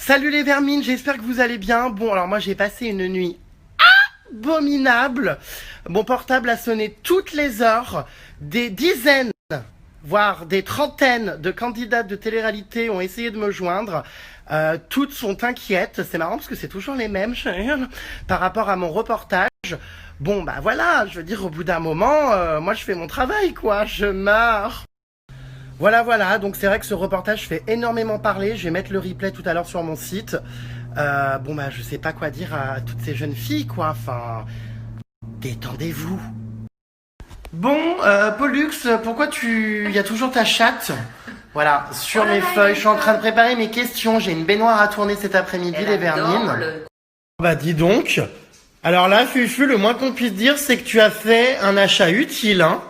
Salut les vermines, j'espère que vous allez bien. Bon, alors moi j'ai passé une nuit abominable. Mon portable a sonné toutes les heures. Des dizaines, voire des trentaines de candidates de télé-réalité ont essayé de me joindre. Toutes sont inquiètes. C'est marrant parce que c'est toujours les mêmes par rapport à mon reportage. Bon, bah voilà, je veux dire, au bout d'un moment, moi je fais mon travail, quoi. Je meurs. Voilà, donc c'est vrai que ce reportage fait énormément parler. Je vais mettre le replay tout à l'heure sur mon site. Bon bah je sais pas quoi dire à toutes ces jeunes filles, quoi. Enfin, détendez-vous. Bon, Pollux, pourquoi il y a toujours ta chatte? Voilà, sur mes feuilles, je suis en train de préparer mes questions. J'ai une baignoire à tourner cet après-midi, les vermines. Bah dis donc. Alors là, Fufu, le moins qu'on puisse dire, c'est que tu as fait un achat utile, hein.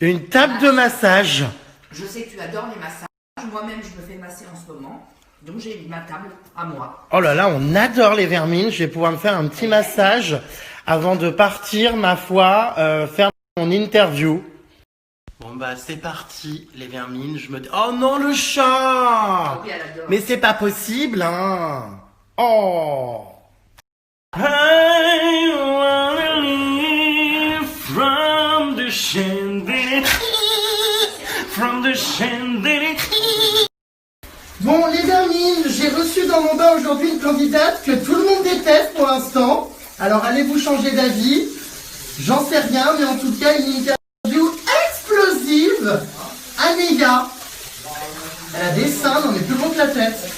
Une table de massage. Je sais que tu adores les massages. Moi-même, je me fais masser en ce moment. Donc, j'ai ma table à moi. Oh là là, on adore les vermines. Je vais pouvoir me faire un petit massage avant de partir, ma foi, faire mon interview. Bon bah c'est parti, les vermines. Je me dis... Oh non, le chat! Oui, elle adore. Mais c'est pas possible, hein. Oh. I wanna live from the chandelier, from the chandelier. Bon, les vermines, j'ai reçu dans mon bain aujourd'hui une candidate que tout le monde déteste pour l'instant. Alors allez-vous changer d'avis? J'en sais rien, mais en tout cas, une interview explosive. Anéa. Elle a des seins, on est plus gros que la tête.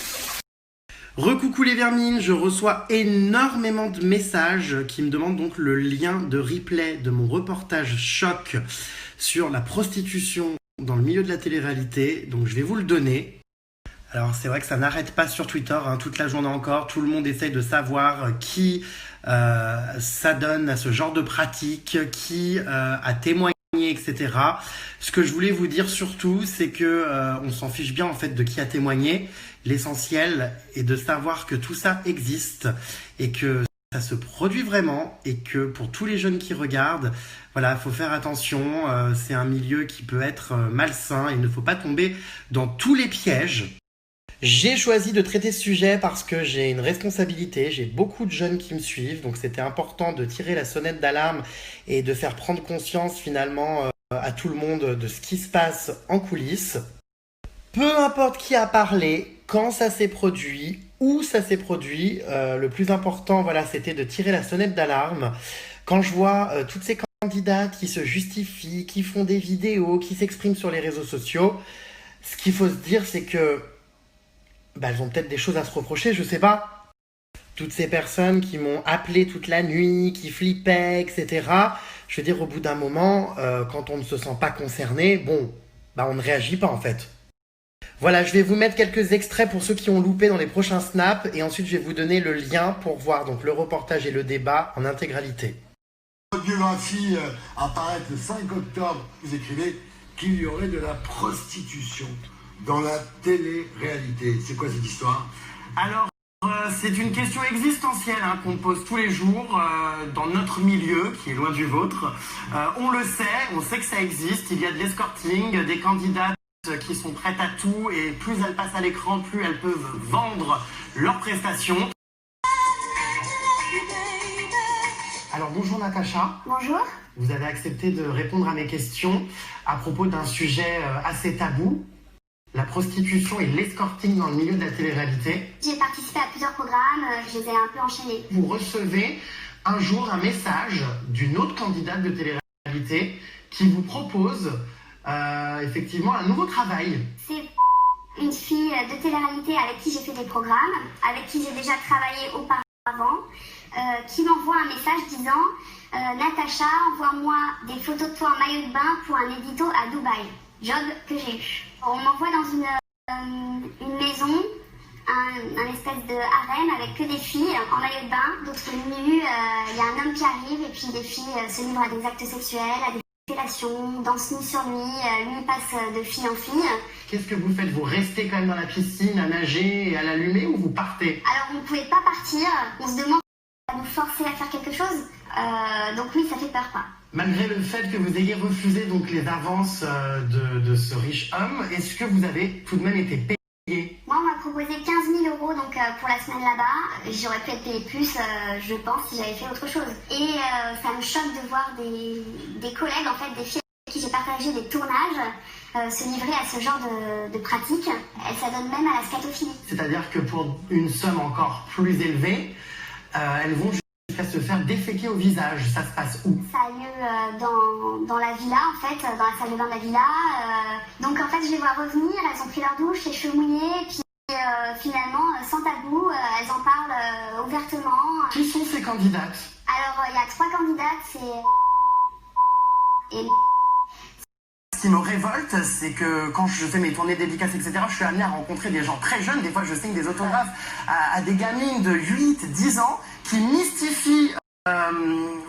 Recoucou les vermines, je reçois énormément de messages qui me demandent donc le lien de replay de mon reportage choc sur la prostitution dans le milieu de la télé-réalité. Donc je vais vous le donner. Alors c'est vrai que ça n'arrête pas sur Twitter, hein, toute la journée encore. Tout le monde essaye de savoir qui s'adonne à ce genre de pratique, qui a témoigné, etc. Ce que je voulais vous dire surtout, c'est que on s'en fiche bien en fait de qui a témoigné. L'essentiel est de savoir que tout ça existe et que ça se produit vraiment et que pour tous les jeunes qui regardent, voilà, faut faire attention. C'est un milieu qui peut être malsain et il ne faut pas tomber dans tous les pièges. J'ai choisi de traiter ce sujet parce que j'ai une responsabilité, j'ai beaucoup de jeunes qui me suivent, donc c'était important de tirer la sonnette d'alarme et de faire prendre conscience finalement à tout le monde de ce qui se passe en coulisses. Peu importe qui a parlé, quand ça s'est produit, où ça s'est produit, le plus important, voilà, c'était de tirer la sonnette d'alarme. Quand je vois toutes ces candidates qui se justifient, qui font des vidéos, qui s'expriment sur les réseaux sociaux, ce qu'il faut se dire, c'est que elles ont peut-être des choses à se reprocher, je sais pas. Toutes ces personnes qui m'ont appelé toute la nuit, qui flippaient, etc. Je veux dire, au bout d'un moment, quand on ne se sent pas concerné, bon, on ne réagit pas en fait. Voilà, je vais vous mettre quelques extraits pour ceux qui ont loupé dans les prochains snaps et ensuite je vais vous donner le lien pour voir donc le reportage et le débat en intégralité. Votre biographie apparaît le 5 octobre. Vous écrivez qu'il y aurait de la prostitution dans la télé-réalité. C'est quoi cette histoire? Alors, c'est une question existentielle qu'on pose tous les jours dans notre milieu, qui est loin du vôtre. On le sait, on sait que ça existe. Il y a de l'escorting, des candidates qui sont prêtes à tout et plus elles passent à l'écran, plus elles peuvent vendre leurs prestations. Alors bonjour Natacha. Bonjour. Vous avez accepté de répondre à mes questions à propos d'un sujet assez tabou, la prostitution et l'escorting dans le milieu de la télé-réalité. J'ai participé à plusieurs programmes, je les ai un peu enchaînés. Vous recevez un jour un message d'une autre candidate de télé-réalité qui vous propose effectivement un nouveau travail. C'est une fille de télé-réalité avec qui j'ai fait des programmes, avec qui j'ai déjà travaillé auparavant, qui m'envoie un message disant Natacha, envoie-moi des photos de toi en maillot de bain pour un édito à Dubaï. Job que j'ai eu. On m'envoie dans une maison, un espèce de harem avec que des filles en maillot de bain, d'autres nues. Il y a un homme qui arrive et puis les filles se livrent à des actes sexuels, à des félations, dansent nues sur lui, lui passe de fille en fille. Qu'est-ce que vous faites? Vous restez quand même dans la piscine à nager et à l'allumer ou vous partez? Alors on ne pouvait pas partir, on se demande si ça va nous forcer à faire quelque chose. Donc oui, ça fait peur quoi. Malgré le fait que vous ayez refusé donc les avances de ce riche homme, est-ce que vous avez tout de même été payé? Moi, on m'a proposé proposé 15 000 € donc, pour la semaine là-bas. J'aurais pu être payée plus, je pense, si j'avais fait autre chose. Et ça me choque de voir des collègues, en fait, des filles avec qui j'ai partagé des tournages, se livrer à ce genre de pratiques. Elles s'adonnent même à la scatophilie. C'est-à-dire que pour une somme encore plus élevée, elles vont jusqu'à se faire déféquer au visage. Ça se passe où? Ça a lieu dans la villa, en fait, dans la salle de bain de la villa. Donc en fait, je les vois revenir, elles ont pris leur douche, les cheveux mouillés, puis finalement, sans tabou, elles en parlent ouvertement. Qui sont ces candidates? Alors, il y a 3 candidates, c'est... Et... Ce qui me révolte, c'est que quand je fais mes tournées dédicaces, etc., je suis amené à rencontrer des gens très jeunes. Des fois, je signe des autographes à des gamines de 8, 10 ans qui mystifient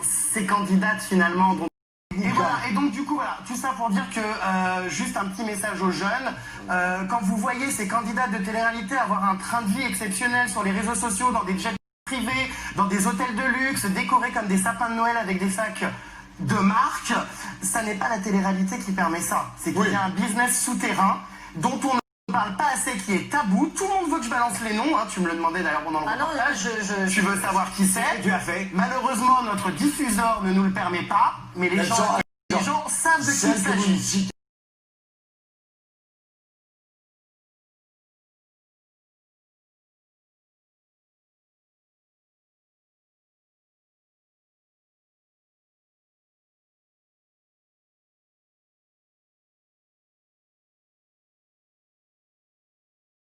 ces candidates finalement. Et donc du coup, voilà, tout ça pour dire que, juste un petit message aux jeunes, quand vous voyez ces candidates de télé-réalité avoir un train de vie exceptionnel sur les réseaux sociaux, dans des jets privés, dans des hôtels de luxe, décorés comme des sapins de Noël avec des sacs de marque, ça n'est pas la télé-réalité qui permet ça. C'est qu'il y a un business souterrain dont on ne parle pas assez, qui est tabou. Tout le monde veut que je balance les noms, hein. Tu me le demandais d'ailleurs pendant le reportage. Tu veux savoir qui c'est. Tu as fait. Malheureusement, notre diffuseur ne nous le permet pas, mais les gens savent de qui il s'agit.